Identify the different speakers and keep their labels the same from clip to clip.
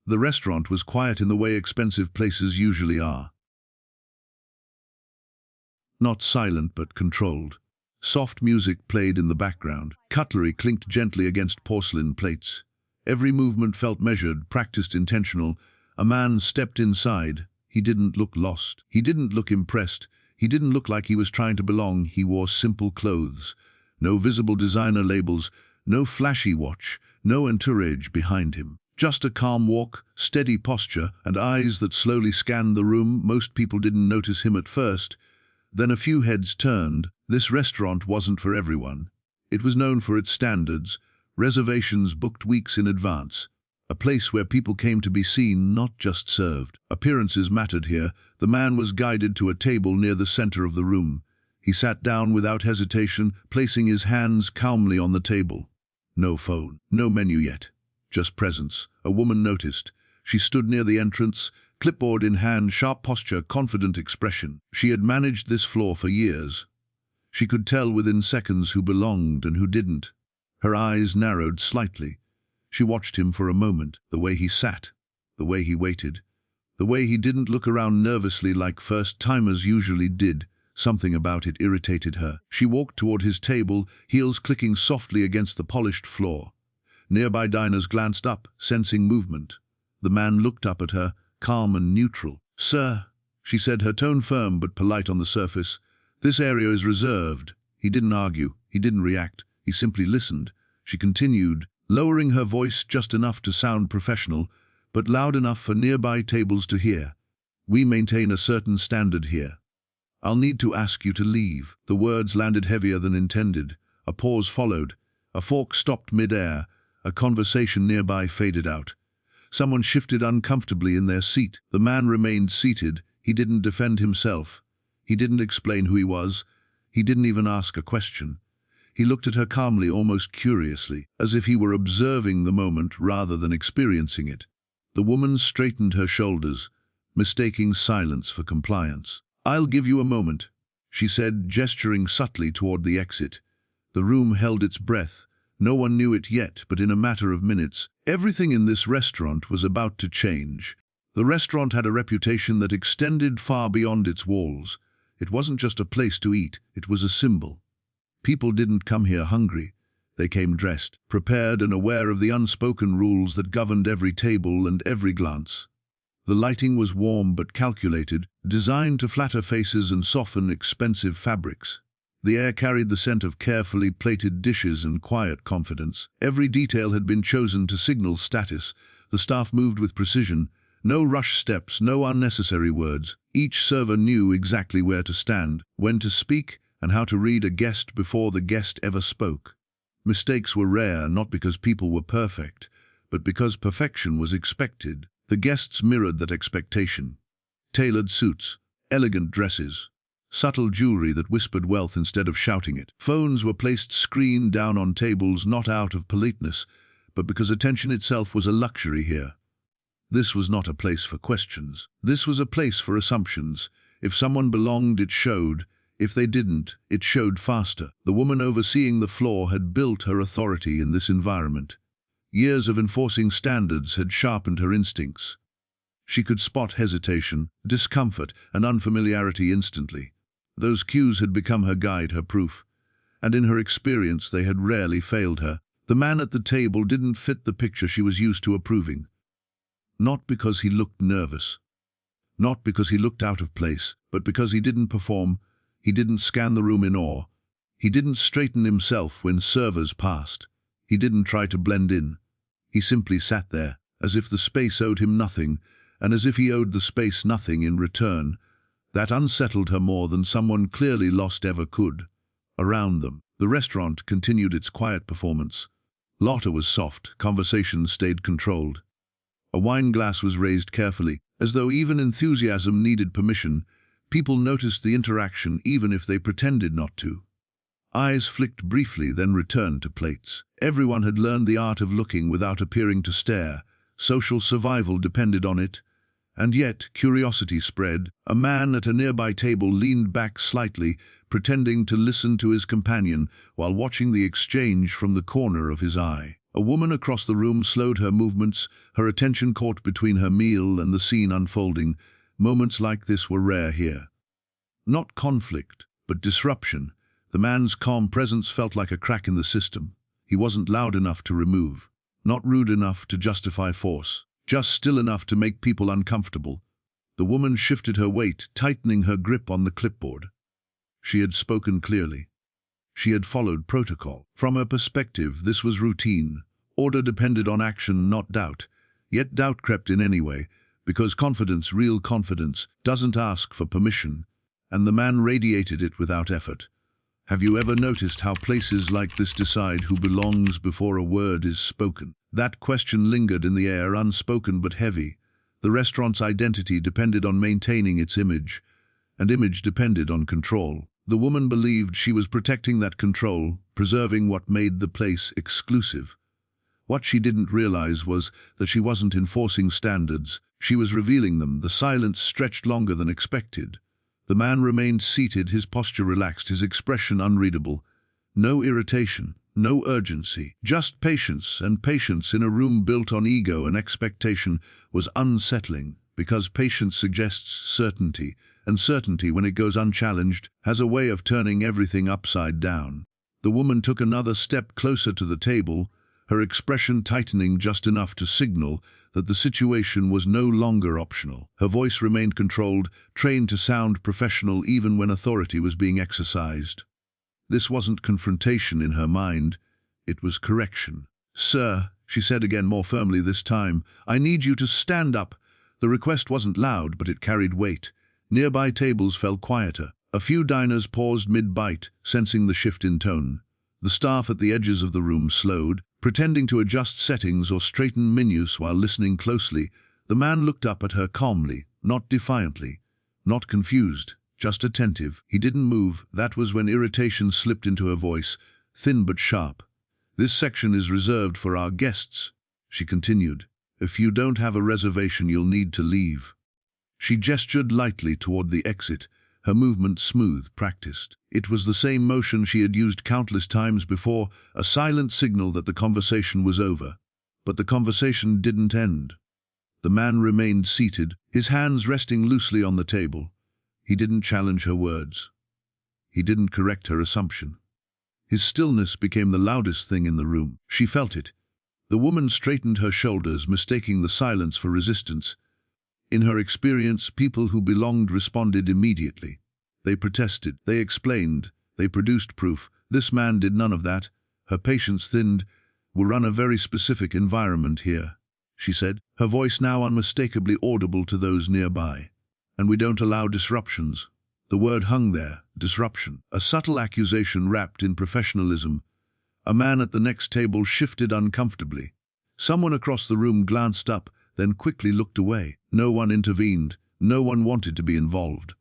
Speaker 1: The restaurant was quiet in the way expensive places usually are. Not silent, but controlled. Soft music played in the background. Cutlery clinked gently against porcelain plates. Every movement felt measured, practiced, intentional. A man stepped inside. He didn't look lost. He didn't look impressed. He didn't look like he was trying to belong. He wore simple clothes. No visible designer labels, no flashy watch, no entourage behind him. Just a calm walk, steady posture, and eyes that slowly scanned the room. Most people didn't notice him at first. Then a few heads turned. This restaurant wasn't for everyone. It was known for its standards, reservations booked weeks in advance. A place where people came to be seen, not just served. Appearances mattered here. The man was guided to a table near the center of the room. He sat down without hesitation, placing his hands calmly on the table. No phone, no menu yet, just presence. A woman noticed. She stood near the entrance, clipboard in hand, sharp posture, confident expression. She had managed this floor for years. She could tell within seconds who belonged and who didn't. Her eyes narrowed slightly. She watched him for a moment, the way he sat, the way he waited, the way he didn't look around nervously like first-timers usually did. Something about it irritated her. She walked toward his table, heels clicking softly against the polished floor. Nearby diners glanced up, sensing movement. The man looked up at her, calm and neutral. "Sir," she said, her tone firm but polite on the surface, "this area is reserved." He didn't argue, he didn't react, he simply listened. She continued, lowering her voice just enough to sound professional, but loud enough for nearby tables to hear. "We maintain a certain standard here. I'll need to ask you to leave." The words landed heavier than intended. A pause followed. A fork stopped mid-air. A conversation nearby faded out. Someone shifted uncomfortably in their seat. The man remained seated. He didn't defend himself. He didn't explain who he was. He didn't even ask a question. He looked at her calmly, almost curiously, as if he were observing the moment rather than experiencing it. The woman straightened her shoulders, mistaking silence for compliance. "I'll give you a moment," she said, gesturing subtly toward the exit. The room held its breath. No one knew it yet, but in a matter of minutes, everything in this restaurant was about to change. The restaurant had a reputation that extended far beyond its walls. It wasn't just a place to eat, it was a symbol. People didn't come here hungry. They came dressed, prepared and aware of the unspoken rules that governed every table and every glance. The lighting was warm but calculated, designed to flatter faces and soften expensive fabrics. The air carried the scent of carefully plated dishes and quiet confidence. Every detail had been chosen to signal status. The staff moved with precision. No rush steps, no unnecessary words. Each server knew exactly where to stand, when to speak, and how to read a guest before the guest ever spoke. Mistakes were rare, not because people were perfect, but because perfection was expected. The guests mirrored that expectation. Tailored suits, elegant dresses, subtle jewelry that whispered wealth instead of shouting it. Phones were placed screen down on tables, not out of politeness, but because attention itself was a luxury here. This was not a place for questions. This was a place for assumptions. If someone belonged, it showed. If they didn't, it showed faster. The woman overseeing the floor had built her authority in this environment. Years of enforcing standards had sharpened her instincts. She could spot hesitation, discomfort, and unfamiliarity instantly. Those cues had become her guide, her proof, and in her experience they had rarely failed her. The man at the table didn't fit the picture she was used to approving. Not because he looked nervous, not because he looked out of place, but because he didn't perform. He didn't scan the room in awe. He didn't straighten himself when servers passed. He didn't try to blend in. He simply sat there, as if the space owed him nothing, and as if he owed the space nothing in return. That unsettled her more than someone clearly lost ever could. Around them, the restaurant continued its quiet performance. Laughter was soft, conversation stayed controlled. A wine glass was raised carefully, as though even enthusiasm needed permission. People noticed the interaction even if they pretended not to. Eyes flicked briefly, then returned to plates. Everyone had learned the art of looking without appearing to stare. Social survival depended on it. And yet, curiosity spread. A man at a nearby table leaned back slightly, pretending to listen to his companion while watching the exchange from the corner of his eye. A woman across the room slowed her movements, her attention caught between her meal and the scene unfolding. Moments like this were rare here. Not conflict, but disruption. The man's calm presence felt like a crack in the system. He wasn't loud enough to remove, not rude enough to justify force, just still enough to make people uncomfortable. The woman shifted her weight, tightening her grip on the clipboard. She had spoken clearly. She had followed protocol. From her perspective, this was routine. Order depended on action, not doubt. Yet doubt crept in anyway, because confidence, real confidence, doesn't ask for permission, and the man radiated it without effort. Have you ever noticed how places like this decide who belongs before a word is spoken? That question lingered in the air, unspoken but heavy. The restaurant's identity depended on maintaining its image, and image depended on control. The woman believed she was protecting that control, preserving what made the place exclusive. What she didn't realize was that she wasn't enforcing standards, she was revealing them. The silence stretched longer than expected. The man remained seated, his posture relaxed, his expression unreadable. No irritation, no urgency, just patience, and patience in a room built on ego and expectation was unsettling, because patience suggests certainty, and certainty, when it goes unchallenged, has a way of turning everything upside down. The woman took another step closer to the table, her expression tightening just enough to signal that the situation was no longer optional. Her voice remained controlled, trained to sound professional even when authority was being exercised. This wasn't confrontation in her mind, it was correction. "Sir," she said again, more firmly this time, "I need you to stand up." The request wasn't loud, but it carried weight. Nearby tables fell quieter. A few diners paused mid-bite, sensing the shift in tone. The staff at the edges of the room slowed, pretending to adjust settings or straighten menus while listening closely. The man looked up at her calmly, not defiantly, not confused, just attentive. He didn't move. That was when irritation slipped into her voice, thin but sharp. "This section is reserved for our guests," she continued. "If you don't have a reservation, you'll need to leave." She gestured lightly toward the exit, her movement smooth, practiced. It was the same motion she had used countless times before, a silent signal that the conversation was over. But the conversation didn't end. The man remained seated, his hands resting loosely on the table. He didn't challenge her words. He didn't correct her assumption. His stillness became the loudest thing in the room. She felt it. The woman straightened her shoulders, mistaking the silence for resistance. In her experience, people who belonged responded immediately. They protested, they explained, they produced proof. This man did none of that. Her patience thinned. "We run a very specific environment here," she said, her voice now unmistakably audible to those nearby. "And we don't allow disruptions." The word hung there, disruption, a subtle accusation wrapped in professionalism. A man at the next table shifted uncomfortably. Someone across the room glanced up, then quickly looked away. No one intervened. No one wanted to be involved.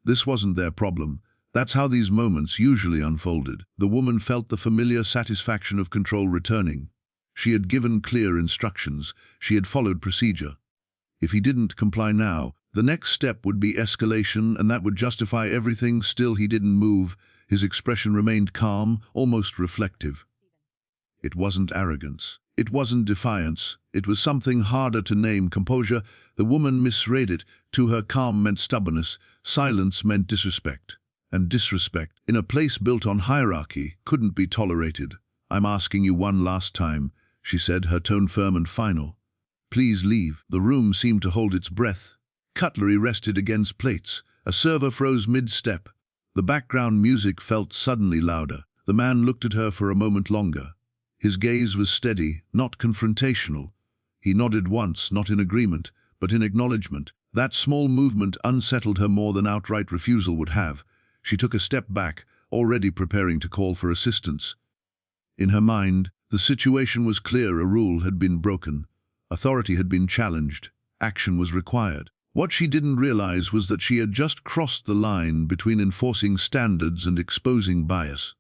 Speaker 1: This wasn't their problem. That's how these moments usually unfolded. The woman felt the familiar satisfaction of control returning. She had given clear instructions. She had followed procedure. If he didn't comply now, the next step would be escalation, and that would justify everything. Still, he didn't move. His expression remained calm, almost reflective. It wasn't arrogance. It wasn't defiance. It was something harder to name, composure. The woman misread it. To her, calm meant stubbornness. Silence meant disrespect. And disrespect, in a place built on hierarchy, couldn't be tolerated. "I'm asking you one last time," she said, her tone firm and final. "Please leave." The room seemed to hold its breath. Cutlery rested against plates. A server froze mid-step. The background music felt suddenly louder. The man looked at her for a moment longer. His gaze was steady, not confrontational. He nodded once, not in agreement, but in acknowledgement. That small movement unsettled her more than outright refusal would have. She took a step back, already preparing to call for assistance. In her mind, the situation was clear. A rule had been broken. Authority had been challenged. Action was required. What she didn't realize was that she had just crossed the line between enforcing standards and exposing bias.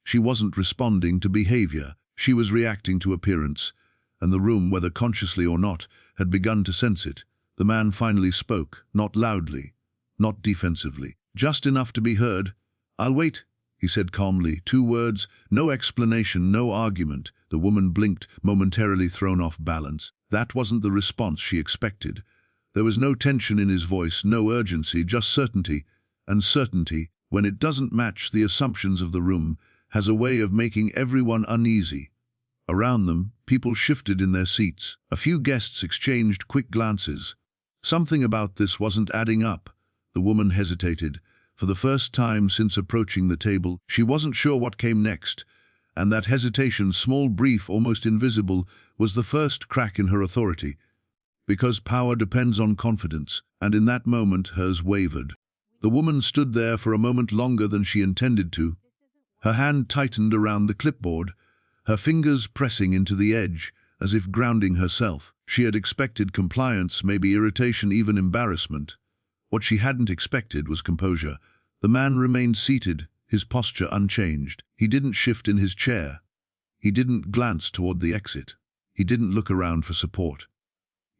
Speaker 1: She wasn't responding to behavior. She was reacting to appearance, and the room, whether consciously or not, had begun to sense it. The man finally spoke, not loudly, not defensively, just enough to be heard. "I'll wait," he said calmly. 2 words, no explanation, no argument. The woman blinked, momentarily thrown off balance. That wasn't the response she expected. There was no tension in his voice, no urgency, just certainty. And certainty, when it doesn't match the assumptions of the room, has a way of making everyone uneasy. Around them, people shifted in their seats. A few guests exchanged quick glances. Something about this wasn't adding up. The woman hesitated. For the first time since approaching the table, she wasn't sure what came next, and that hesitation, small, brief, almost invisible, was the first crack in her authority. Because power depends on confidence, and in that moment hers wavered. The woman stood there for a moment longer than she intended to. Her hand tightened around the clipboard, her fingers pressing into the edge, as if grounding herself. She had expected compliance, maybe irritation, even embarrassment. What she hadn't expected was composure. The man remained seated, his posture unchanged. He didn't shift in his chair. He didn't glance toward the exit. He didn't look around for support.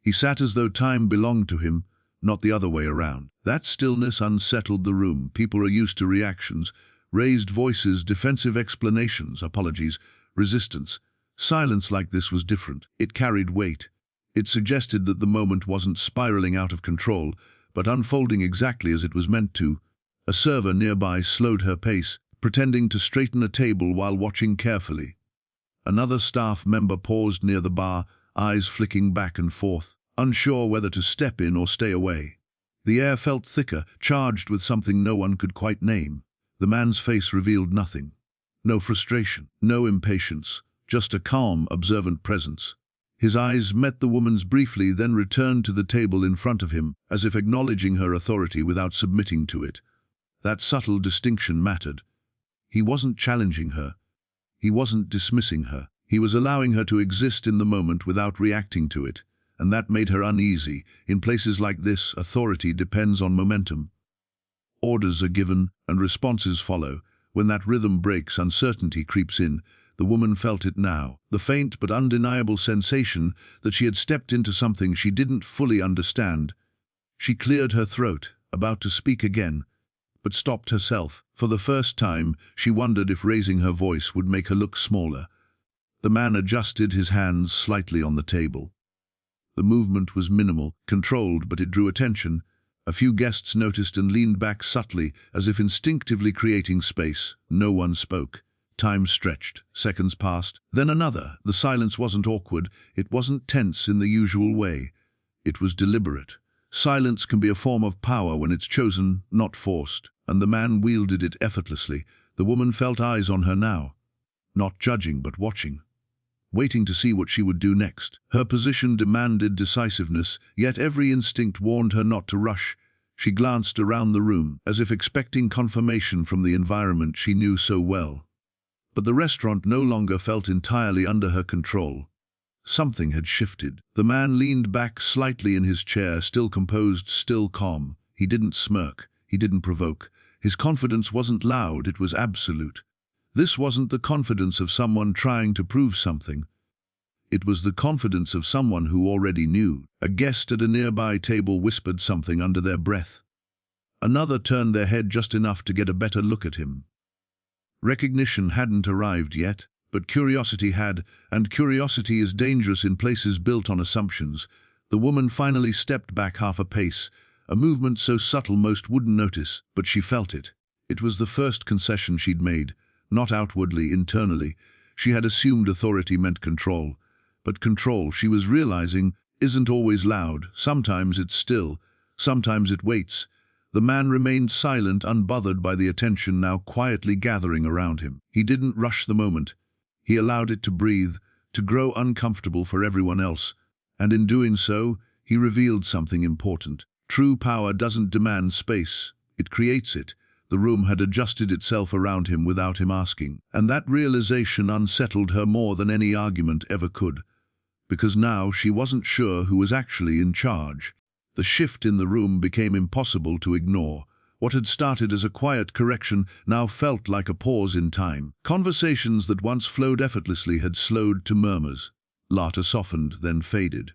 Speaker 1: He sat as though time belonged to him, not the other way around. That stillness unsettled the room. People are used to reactions, raised voices, defensive explanations, apologies, resistance. Silence like this was different. It carried weight. It suggested that the moment wasn't spiraling out of control, but unfolding exactly as it was meant to. A server nearby slowed her pace, pretending to straighten a table while watching carefully. Another staff member paused near the bar, eyes flicking back and forth, unsure whether to step in or stay away. The air felt thicker, charged with something no one could quite name. The man's face revealed nothing. No frustration, no impatience, just a calm, observant presence. His eyes met the woman's briefly, then returned to the table in front of him, as if acknowledging her authority without submitting to it. That subtle distinction mattered. He wasn't challenging her. He wasn't dismissing her. He was allowing her to exist in the moment without reacting to it, and that made her uneasy. In places like this, authority depends on momentum. Orders are given, and responses follow. When that rhythm breaks, uncertainty creeps in. The woman felt it now, the faint but undeniable sensation that she had stepped into something she didn't fully understand. She cleared her throat, about to speak again, but stopped herself. For the first time, she wondered if raising her voice would make her look smaller. The man adjusted his hands slightly on the table. The movement was minimal, controlled, but it drew attention. A few guests noticed and leaned back subtly, as if instinctively creating space. No one spoke. Time stretched. Seconds passed. Then another. The silence wasn't awkward. It wasn't tense in the usual way. It was deliberate. Silence can be a form of power when it's chosen, not forced, and the man wielded it effortlessly. The woman felt eyes on her now, not judging but watching, waiting to see what she would do next. Her position demanded decisiveness, yet every instinct warned her not to rush. She glanced around the room, as if expecting confirmation from the environment she knew so well. But the restaurant no longer felt entirely under her control. Something had shifted. The man leaned back slightly in his chair, still composed, still calm. He didn't smirk. He didn't provoke. His confidence wasn't loud, it was absolute. This wasn't the confidence of someone trying to prove something. It was the confidence of someone who already knew. A guest at a nearby table whispered something under their breath. Another turned their head just enough to get a better look at him. Recognition hadn't arrived yet, but curiosity had, and curiosity is dangerous in places built on assumptions. The woman finally stepped back half a pace, a movement so subtle most wouldn't notice, but she felt it. It was the first concession she'd made, not outwardly, internally. She had assumed authority meant control. But control, she was realizing, isn't always loud. Sometimes it's still, sometimes it waits. The man remained silent, unbothered by the attention now quietly gathering around him. He didn't rush the moment. He allowed it to breathe, to grow uncomfortable for everyone else, and in doing so, he revealed something important. True power doesn't demand space, it creates it. The room had adjusted itself around him without him asking, and that realization unsettled her more than any argument ever could, because now she wasn't sure who was actually in charge. The shift in the room became impossible to ignore. What had started as a quiet correction now felt like a pause in time. Conversations that once flowed effortlessly had slowed to murmurs. Laughter softened, then faded.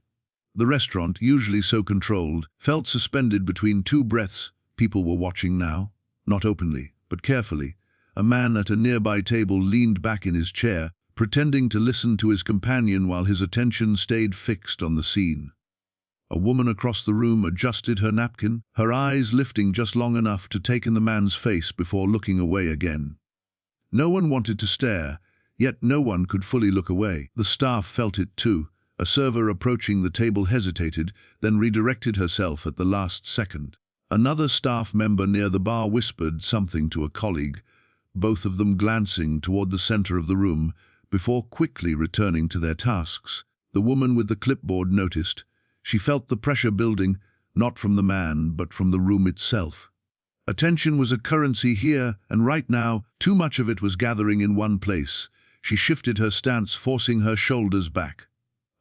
Speaker 1: The restaurant, usually so controlled, felt suspended between two breaths. People were watching now, not openly, but carefully. A man at a nearby table leaned back in his chair, pretending to listen to his companion while his attention stayed fixed on the scene. A woman across the room adjusted her napkin, her eyes lifting just long enough to take in the man's face before looking away again. No one wanted to stare, yet no one could fully look away. The staff felt it too. A server approaching the table hesitated, then redirected herself at the last second. Another staff member near the bar whispered something to a colleague, both of them glancing toward the center of the room, before quickly returning to their tasks. The woman with the clipboard noticed. She felt the pressure building, not from the man, but from the room itself. Attention was a currency here, and right now, too much of it was gathering in one place. She shifted her stance, forcing her shoulders back.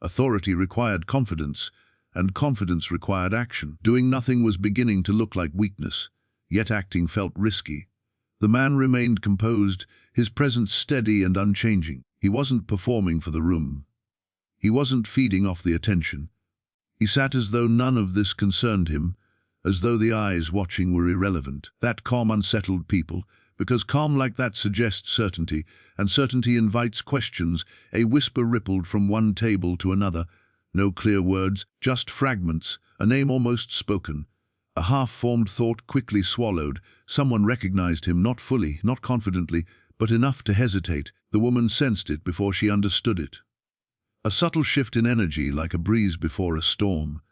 Speaker 1: Authority required confidence, and confidence required action. Doing nothing was beginning to look like weakness, yet acting felt risky. The man remained composed, his presence steady and unchanging. He wasn't performing for the room. He wasn't feeding off the attention. He sat as though none of this concerned him, as though the eyes watching were irrelevant. That calm unsettled people, because calm like that suggests certainty, and certainty invites questions. A whisper rippled from one table to another. No clear words, just fragments, a name almost spoken. A half-formed thought quickly swallowed. Someone recognized him, not fully, not confidently, but enough to hesitate. The woman sensed it before she understood it. A subtle shift in energy, like a breeze before a storm.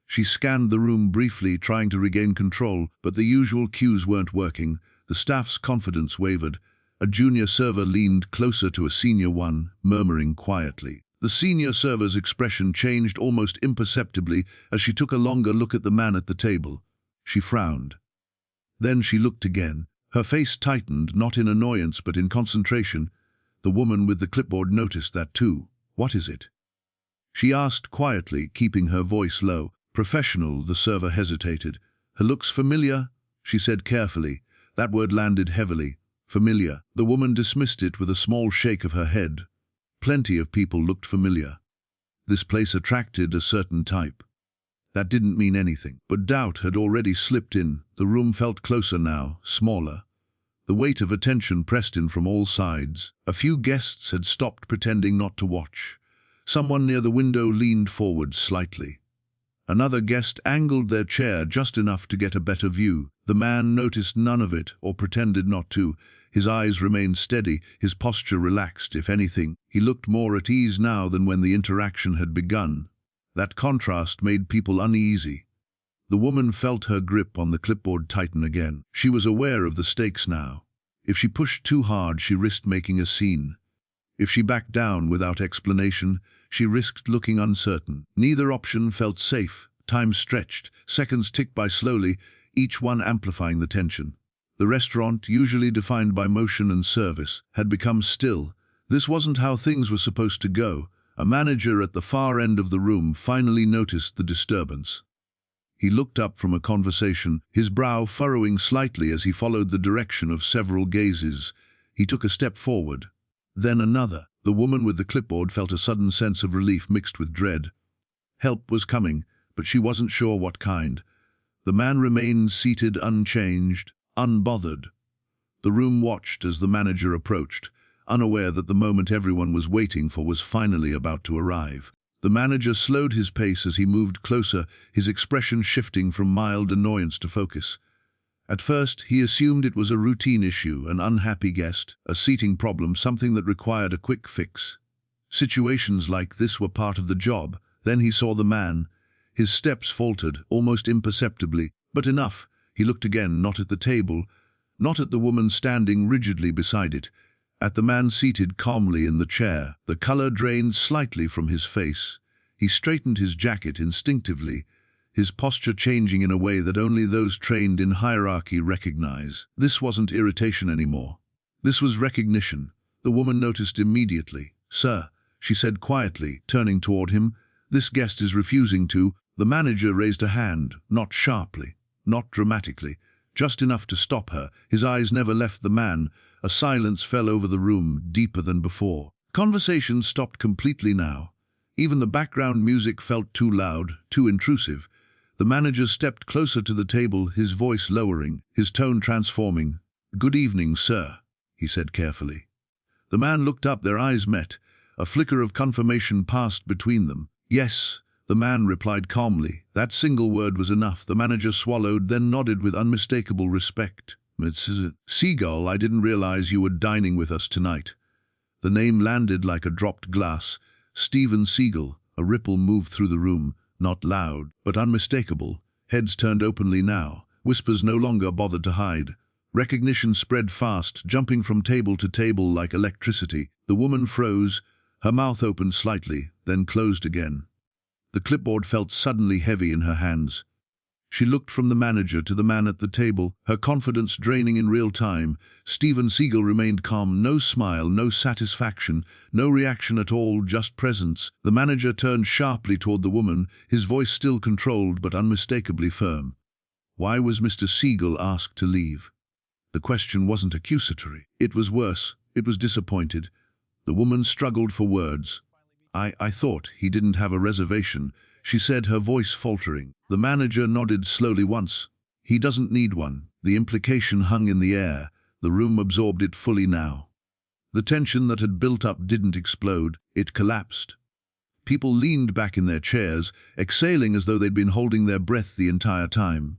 Speaker 1: She scanned the room briefly, trying to regain control, but the usual cues weren't working. The staff's confidence wavered. A junior server leaned closer to a senior one, murmuring quietly. The senior server's expression changed almost imperceptibly as she took a longer look at the man at the table. She frowned. Then she looked again. Her face tightened, not in annoyance but in concentration. The woman with the clipboard noticed that too. "What is it?" she asked quietly, keeping her voice low. "Professional," the server hesitated. "Her looks familiar," she said carefully. That word landed heavily. Familiar. The woman dismissed it with a small shake of her head. Plenty of people looked familiar. This place attracted a certain type. That didn't mean anything. But doubt had already slipped in. The room felt closer now, smaller. The weight of attention pressed in from all sides. A few guests had stopped pretending not to watch. Someone near the window leaned forward slightly. Another guest angled their chair just enough to get a better view. The man noticed none of it, or pretended not to. His eyes remained steady, his posture relaxed. If anything, he looked more at ease now than when the interaction had begun. That contrast made people uneasy. The woman felt her grip on the clipboard tighten again. She was aware of the stakes now. If she pushed too hard, she risked making a scene. If she backed down without explanation, she risked looking uncertain. Neither option felt safe. Time stretched. Seconds ticked by slowly, each one amplifying the tension. The restaurant, usually defined by motion and service, had become still. This wasn't how things were supposed to go. A manager at the far end of the room finally noticed the disturbance. He looked up from a conversation, his brow furrowing slightly as he followed the direction of several gazes. He took a step forward. Then another. The woman with the clipboard felt a sudden sense of relief mixed with dread. Help was coming, but she wasn't sure what kind. The man remained seated, unchanged, unbothered. The room watched as the manager approached, unaware that the moment everyone was waiting for was finally about to arrive. The manager slowed his pace as he moved closer, his expression shifting from mild annoyance to focus. At first, he assumed it was a routine issue, an unhappy guest, a seating problem, something that required a quick fix. Situations like this were part of the job. Then he saw the man. His steps faltered, almost imperceptibly, but enough. He looked again, not at the table, not at the woman standing rigidly beside it, at the man seated calmly in the chair. The color drained slightly from his face. He straightened his jacket instinctively, his posture changing in a way that only those trained in hierarchy recognize. This wasn't irritation anymore. This was recognition. The woman noticed immediately. "Sir," she said quietly, turning toward him, "this guest is refusing to." The manager raised a hand, not sharply, not dramatically, just enough to stop her. His eyes never left the man. A silence fell over the room, deeper than before. Conversation stopped completely now. Even the background music felt too loud, too intrusive. The manager stepped closer to the table, his voice lowering, his tone transforming. "Good evening, sir," he said carefully. The man looked up, their eyes met. A flicker of confirmation passed between them. Yes, the man replied calmly. That single word was enough. The manager swallowed, then nodded with unmistakable respect. Mrs. Seagal, I didn't realize you were dining with us tonight. The name landed like a dropped glass. Steven Seagal. A ripple moved through the room, not loud, but unmistakable. Heads turned openly now. Whispers no longer bothered to hide. Recognition spread fast, jumping from table to table like electricity. The woman froze, her mouth opened slightly, then closed again. The clipboard felt suddenly heavy in her hands. She looked from the manager to the man at the table, her confidence draining in real time. Steven Seagal remained calm, no smile, no satisfaction, no reaction at all, just presence. The manager turned sharply toward the woman, his voice still controlled but unmistakably firm. Why was Mr. Seagal asked to leave? The question wasn't accusatory. It was worse. It was disappointed. The woman struggled for words. I thought he didn't have a reservation, she said, her voice faltering. The manager nodded slowly once. He doesn't need one. The implication hung in the air. The room absorbed it fully now. The tension that had built up didn't explode. It collapsed. People leaned back in their chairs, exhaling as though they'd been holding their breath the entire time.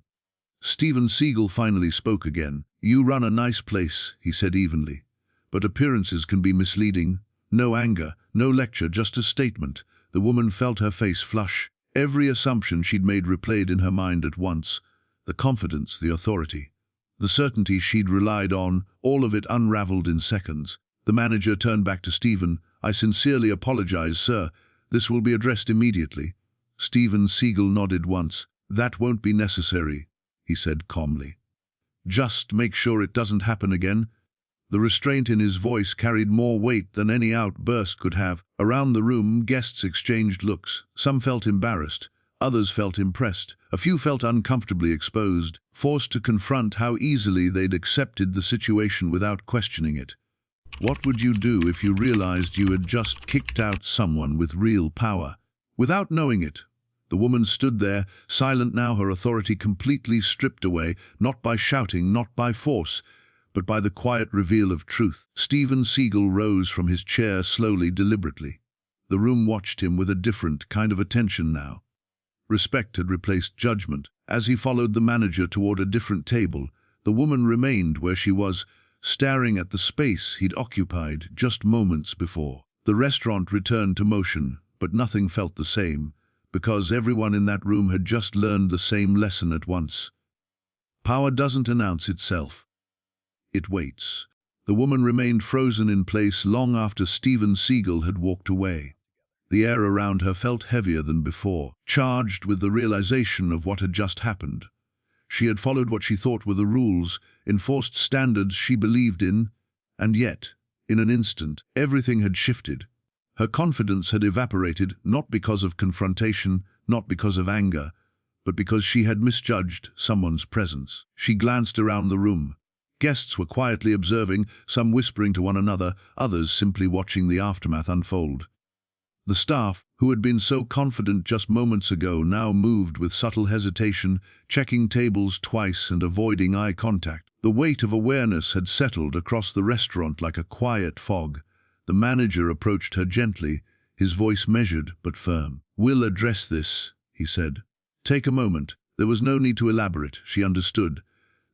Speaker 1: Steven Seagal finally spoke again. You run a nice place, he said evenly. But appearances can be misleading. No anger, no lecture, just a statement. The woman felt her face flush. Every assumption she'd made replayed in her mind at once. The confidence, the authority, the certainty she'd relied on, all of it unraveled in seconds. The manager turned back to Steven. I sincerely apologize, sir. This will be addressed immediately. Steven Seagal nodded once. That won't be necessary, he said calmly. Just make sure it doesn't happen again. The restraint in his voice carried more weight than any outburst could have. Around the room, guests exchanged looks. Some felt embarrassed, others felt impressed. A few felt uncomfortably exposed, forced to confront how easily they'd accepted the situation without questioning it. What would you do if you realized you had just kicked out someone with real power? Without knowing it, the woman stood there, silent now, her authority completely stripped away, not by shouting, not by force, but by the quiet reveal of truth. Steven Seagal rose from his chair slowly, deliberately. The room watched him with a different kind of attention now. Respect had replaced judgment. As he followed the manager toward a different table, the woman remained where she was, staring at the space he'd occupied just moments before. The restaurant returned to motion, but nothing felt the same, because everyone in that room had just learned the same lesson at once. Power doesn't announce itself. It waits. The woman remained frozen in place long after Steven Seagal had walked away. The air around her felt heavier than before, charged with the realization of what had just happened. She had followed what she thought were the rules, enforced standards she believed in, and yet, in an instant, everything had shifted. Her confidence had evaporated, not because of confrontation, not because of anger, but because she had misjudged someone's presence. She glanced around the room. Guests were quietly observing, some whispering to one another, others simply watching the aftermath unfold. The staff, who had been so confident just moments ago, now moved with subtle hesitation, checking tables twice and avoiding eye contact. The weight of awareness had settled across the restaurant like a quiet fog. The manager approached her gently, his voice measured but firm. "We'll address this," he said. "Take a moment." There was no need to elaborate, she understood.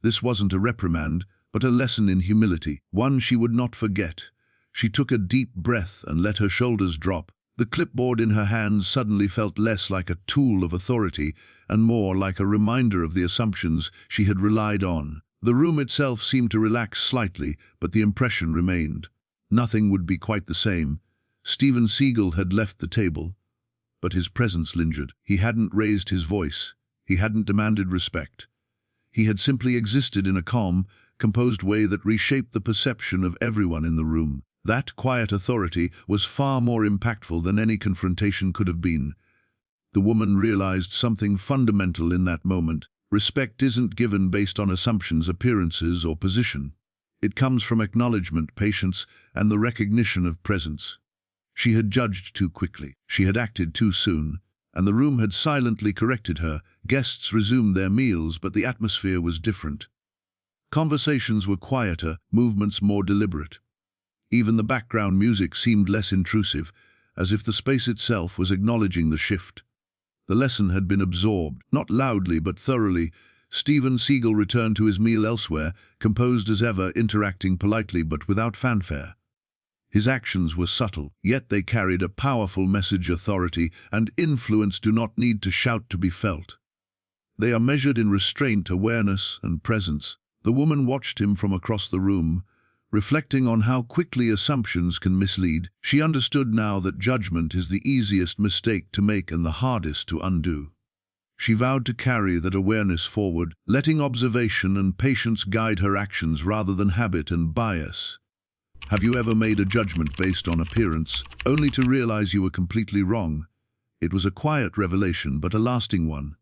Speaker 1: This wasn't a reprimand, but a lesson in humility, one she would not forget. She took a deep breath and let her shoulders drop. The clipboard in her hands suddenly felt less like a tool of authority and more like a reminder of the assumptions she had relied on. The room itself seemed to relax slightly, but the impression remained. Nothing would be quite the same. Steven Seagal had left the table, but his presence lingered. He hadn't raised his voice. He hadn't demanded respect. He had simply existed in a calm, composed way that reshaped the perception of everyone in the room. That quiet authority was far more impactful than any confrontation could have been. The woman realized something fundamental in that moment. Respect isn't given based on assumptions, appearances, or position. It comes from acknowledgement, patience, and the recognition of presence. She had judged too quickly. She had acted too soon, and the room had silently corrected her. Guests resumed their meals, but the atmosphere was different. Conversations were quieter, movements more deliberate. Even the background music seemed less intrusive, as if the space itself was acknowledging the shift. The lesson had been absorbed, not loudly but thoroughly. Steven Seagal returned to his meal elsewhere, composed as ever, interacting politely but without fanfare. His actions were subtle, yet they carried a powerful message. Authority and influence do not need to shout to be felt. They are measured in restraint, awareness, and presence. The woman watched him from across the room, reflecting on how quickly assumptions can mislead. She understood now that judgment is the easiest mistake to make and the hardest to undo. She vowed to carry that awareness forward, letting observation and patience guide her actions rather than habit and bias. Have you ever made a judgment based on appearance, only to realize you were completely wrong? It was a quiet revelation, but a lasting one.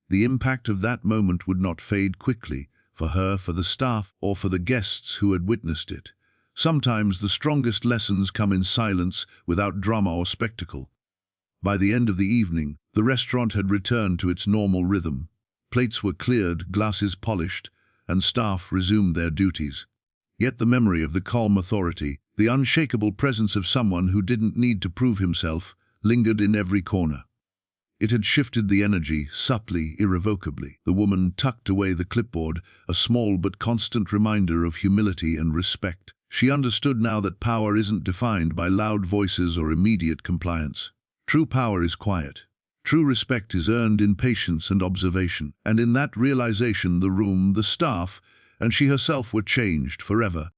Speaker 1: The impact of that moment would not fade quickly, for her, for the staff, or for the guests who had witnessed it. Sometimes the strongest lessons come in silence, without drama or spectacle. By the end of the evening, the restaurant had returned to its normal rhythm. Plates were cleared, glasses polished, and staff resumed their duties. Yet the memory of the calm authority, the unshakable presence of someone who didn't need to prove himself, lingered in every corner. It had shifted the energy, subtly, irrevocably. The woman tucked away the clipboard, a small but constant reminder of humility and respect. She understood now that power isn't defined by loud voices or immediate compliance. True power is quiet. True respect is earned in patience and observation. And in that realization, the room, the staff, and she herself were changed forever.